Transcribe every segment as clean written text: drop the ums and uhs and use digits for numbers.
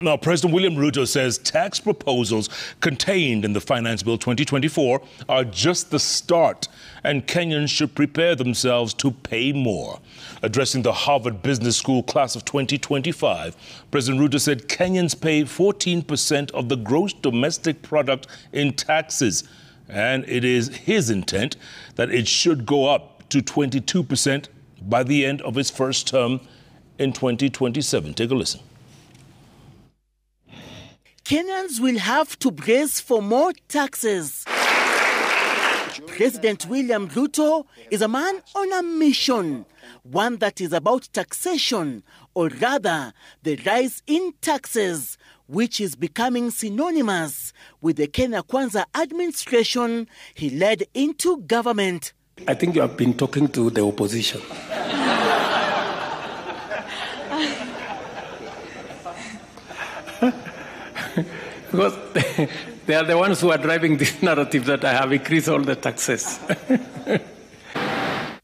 Now, President William Ruto says tax proposals contained in the Finance Bill 2024 are just the start, and Kenyans should prepare themselves to pay more. Addressing the Harvard Business School class of 2025, President Ruto said Kenyans pay 14% of the gross domestic product in taxes, and it is his intent that it should go up to 22% by the end of his first term in 2027. Take a listen. Kenyans will have to brace for more taxes. President William Ruto is a man on a mission, one that is about taxation, or rather, the rise in taxes, which is becoming synonymous with the Kenya Kwanza administration he led into government. I think you have been talking to the opposition. Because they are the ones who are driving this narrative that I have increased all the taxes.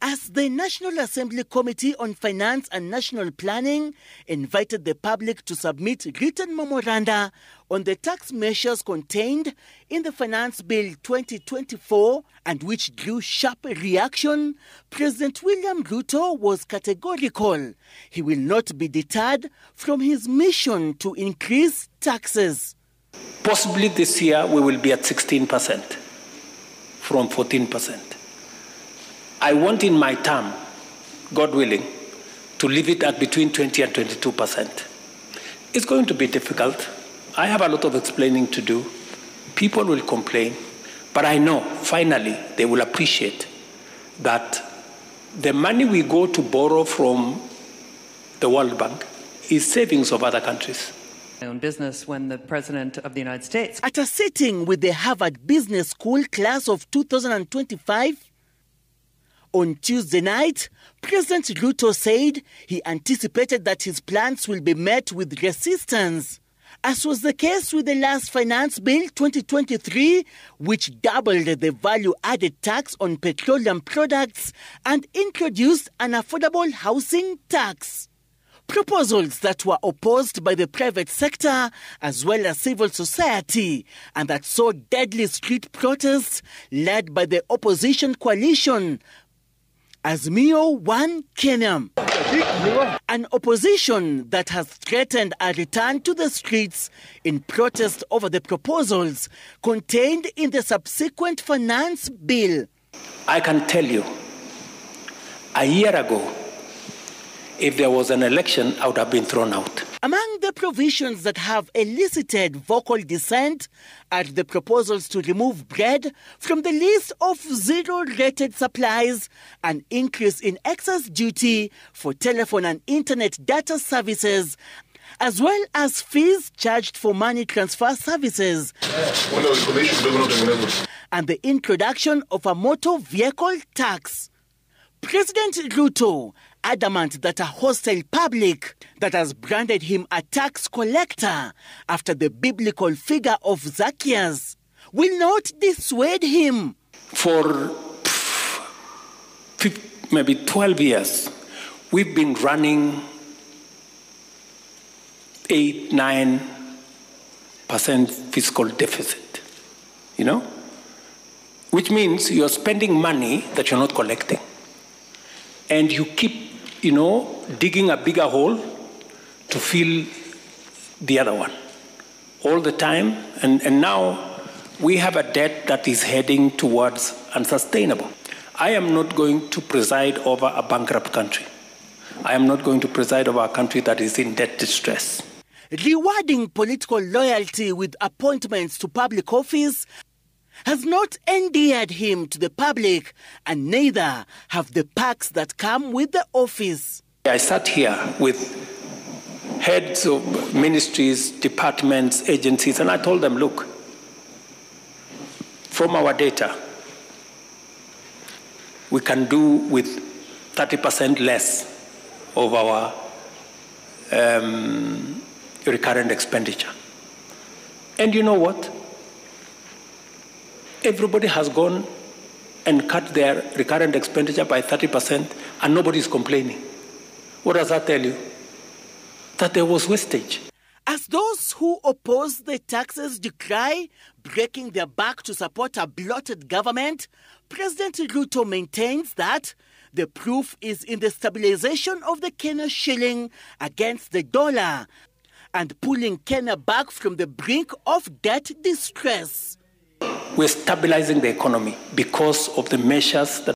As the National Assembly Committee on Finance and National Planning invited the public to submit written memoranda on the tax measures contained in the Finance Bill 2024 and which drew sharp reaction, President William Ruto was categorical. He will not be deterred from his mission to increase taxes. Possibly this year we will be at 16% from 14%. I want in my term, God willing, to leave it at between 20 and 22%. It's going to be difficult. I have a lot of explaining to do. People will complain, but I know finally they will appreciate that the money we go to borrow from the World Bank is savings of other countries. Own business when the President of the United States. At a sitting with the Harvard Business School class of 2025, on Tuesday night, President Ruto said he anticipated that his plans will be met with resistance, as was the case with the last Finance Bill 2023, which doubled the value-added tax on petroleum products and introduced an affordable housing tax. Proposals that were opposed by the private sector as well as civil society and that saw deadly street protests led by the opposition coalition Azimio One Kenya. An opposition that has threatened a return to the streets in protest over the proposals contained in the subsequent finance bill. I can tell you, a year ago, if there was an election, I would have been thrown out. Among the provisions that have elicited vocal dissent are the proposals to remove bread from the list of zero-rated supplies, an increase in excess duty for telephone and internet data services, as well as fees charged for money transfer services, and the introduction of a motor vehicle tax. President Ruto, adamant that a hostile public that has branded him a tax collector after the biblical figure of Zacchaeus, will not dissuade him. For maybe 12 years, we've been running 8-9% fiscal deficit, which means you're spending money that you're not collecting. And you keep, digging a bigger hole to fill the other one all the time. And now we have a debt that is heading towards unsustainable. I am not going to preside over a bankrupt country. I am not going to preside over a country that is in debt distress. Rewarding political loyalty with appointments to public office has not endeared him to the public, and neither have the perks that come with the office. I sat here with heads of ministries, departments, agencies, and I told them, look, from our data, we can do with 30% less of our recurrent expenditure. And you know what? Everybody has gone and cut their recurrent expenditure by 30%, and nobody is complaining. What does that tell you? That there was wastage. As those who oppose the taxes decry, breaking their back to support a bloated government, President Ruto maintains that the proof is in the stabilization of the Kenya shilling against the dollar and pulling Kenya back from the brink of debt distress. We're stabilizing the economy because of the measures that